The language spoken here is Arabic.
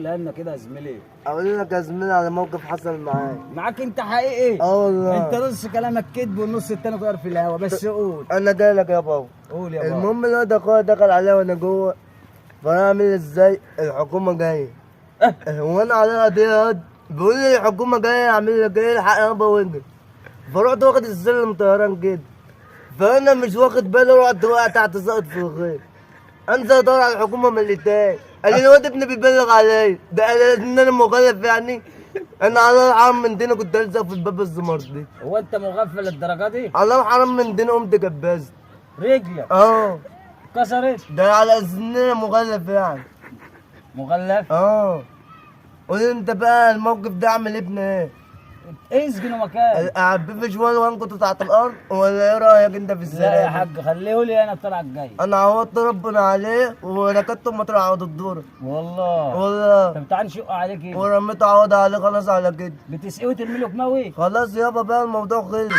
تقولها لنا كده يا زميلي؟ اقول لك يا زميلي على موقف حصل معايا. معاك انت حقيقي؟ والله انت نص كلامك كذب والنص التاني طاير في الهوا، بس قول. انا جاي لك يا بابا. قول يا بابا. المهم الواد اخويا دخل عليا وانا جوه، فانا اعمل ازاي؟ الحكومه جايه وانا عليها قضيه، بيقول لي الحكومه جايه اعمل لك ايه؟ الحق انا بوجه. فرحت واخد السلم طيران كده، فانا مش واخد بالي، رحت واقع تحت ساقط في الغيط. انزل ادور على الحكومه من اللي تاني، قال لي الواد ابني بيبلغ عليا، ده قال ان انا مغلف يعني. انا على الحرام من دينا كنت الزق في الباب الزمردي. هو انت مغفل للدرجه دي؟ على الحرام من دينا قمت جبازت. رجلك كسرت؟ ده على ان انا مغلف يعني. مغلف؟ قول انت بقى الموقف ده اعمل ابني ايه؟ اسجن مكان. اعبيه في شوال وانكت تحت الارض، ولا ايه رايك انت في الزرع؟ لا يا حاج خليه لي انا الطلعه الجايه. انا عوضت ربنا عليه وركدته مطرح عوض الدور. والله طب تعال نشق عليك ايه؟ ورميت عوض عليه خلاص على كده. بتسقيه وترمي له كماوي؟ خلاص يابا بقى الموضوع خلص.